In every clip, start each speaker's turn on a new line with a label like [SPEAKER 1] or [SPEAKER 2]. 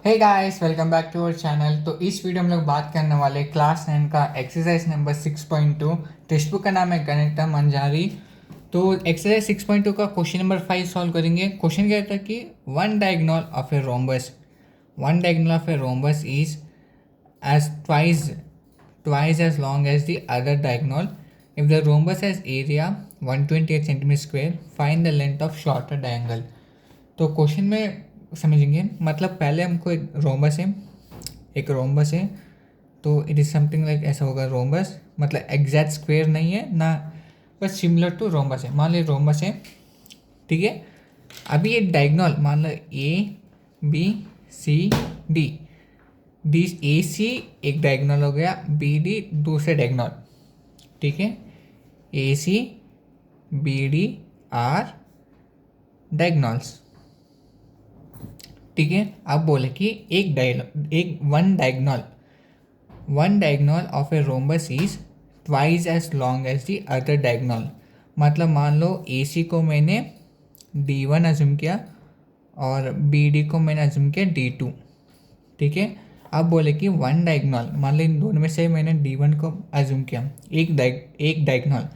[SPEAKER 1] Hey guys, welcome back to our channel. तो इस video में हम लोग बात करने वाले क्लास 9 का एक्सरसाइज नंबर 6.2। टेक्स्ट बुक का नाम है गणितम मंजारी। तो एक्सरसाइज 6.2 का क्वेश्चन नंबर 5 सॉल्व करेंगे। क्वेश्चन कहता है कि one diagonal of a rhombus is as twice as long as the other diagonal. If the rhombus has area 128 cm square, find the length of shorter triangle. तो question में समझेंगे, मतलब पहले हमको एक रोम्बस है तो इट इज़ समथिंग लाइक ऐसा होगा। रोम्बस मतलब एग्जैक्ट स्क्वायर नहीं है ना, बस सिमिलर टू रोम्बस है। मान लो रोम्बस है, ठीक है। अभी ये डायगोनल मान लो A B C D D A C एक डायगोनल हो गया, बी डी दूसरे डायगोनल, ठीक है। A C B D are diagonals, ठीक है। अब बोले कि one diagonal of a rhombus is twice as long as the other diagonal. मतलब मान लो ए सी को मैंने D1 अज्यूम किया और बी डी को मैंने अज्यूम किया D2, ठीक है। अब बोले कि वन डायगोनल, मान लो इन दोनों में से मैंने D1 को अज्यूम किया, एक डायगोनल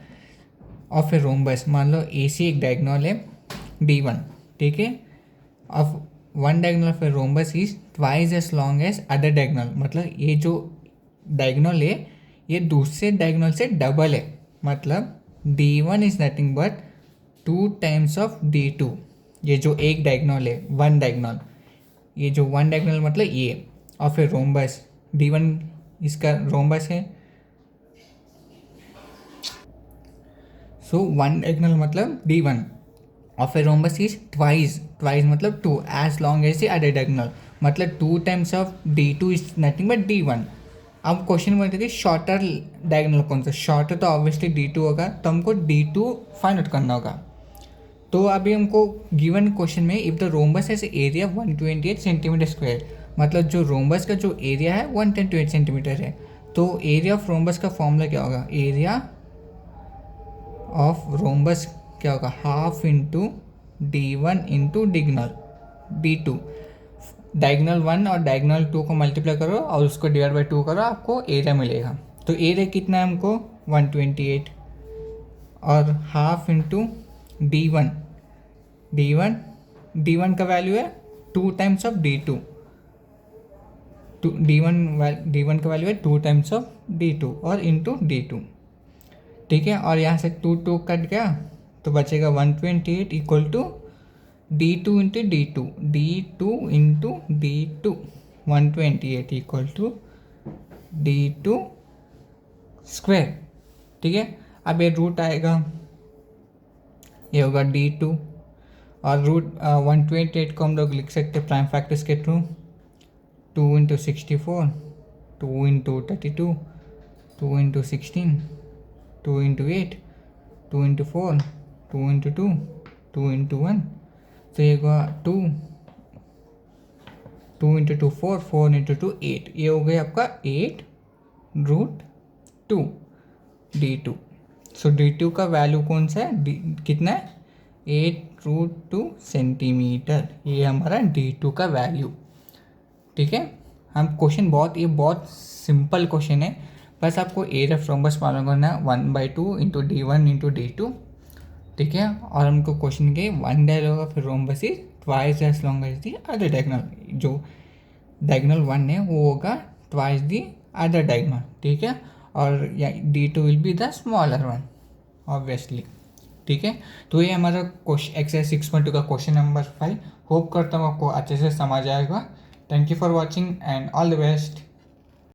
[SPEAKER 1] ऑफ ए रोम्बस, मान लो ए सी एक डायगोनल है D1, ठीक है। अब one diagonal of a rhombus is twice as long as other diagonal. मतलब ये जो डायगोनल है ये दूसरे डायगोनल से डबल है। मतलब D1 is nothing but 2 times of D2। ये जो एक डायगोनल है, ये जो वन डायगोनल मतलब ये ऑफ ए रोम्बस, D1 इसका रोम्बस है। सो वन डायगोनल मतलब D1 of a rhombus is twice मतलब 2 as long as the other diagonal. मतलब 2 times of D2 is nothing but D1। अब क्वेश्चन बोलते थे शॉर्टर डायगोनल कौन सा। शॉर्टर तो ऑब्वियसली D2 होगा, तो हमको D2 फाइंड आउट करना होगा। तो अभी हमको गिवन क्वेश्चन में if the rhombus has area 128 centimetre square, मतलब जो रोम्बस का जो एरिया है 128 सेंटीमीटर है, तो एरिया ऑफ रोम्बस का फॉर्मूला क्या होगा। एरिया ऑफ रोम्बस क्या होगा, half into D1 into diagonal D2। Diagonal 1 और डायगोनल 2 को मल्टीप्लाई करो और उसको डिवाइड बाई 2 करो, आपको एरिया मिलेगा। तो एरिया कितना है हमको 128 और हाफ इंटू D1 D1 का वैल्यू है 2 टाइम्स ऑफ D2। D1 का वैल्यू है 2 टाइम्स ऑफ D2 और इंटू D2, ठीक है। और यहाँ से 2 कट गया तो बचेगा 128 equal to D2 into D2 into D2 128 equal to D2 square, ठीक है। अब ये रूट आएगा, ये होगा D2 और रूट 128 को हम लोग लिख सकते हैं प्राइम फैक्टर्स के through. 2 into 64, 2 into 32, 2 into 16, 2 into 8, 2 into 4, 2 into 2, 2 into 1, तो ये होगा 2 इंटू 2 4, 4 इंटू 2 8, ये हो गया आपका 8 रूट 2 D2। सो D2 का वैल्यू कौन सा है, कितना है 8 रूट 2 सेंटीमीटर, ये हमारा D2 का वैल्यू, ठीक है। हम क्वेश्चन ये बहुत सिंपल क्वेश्चन है, बस आपको एरिया ऑफ रोम्बस मालूम करना है 1/2 इंटू D1 इंटू D2, ठीक है। और हमको क्वेश्चन के one diagonal of rhombus is twice as long as the other diagonal. जो डायगोनल 1 है वो होगा ट्वाइस दी अदर डायगोनल, ठीक है। और D2 will be the smaller one obviously, ठीक है। तो ये हमारा एक्सरसाइज 6.2 का क्वेश्चन नंबर 5। होप करता हूँ आपको अच्छे से समझ आएगा। Thank you for watching and all the best.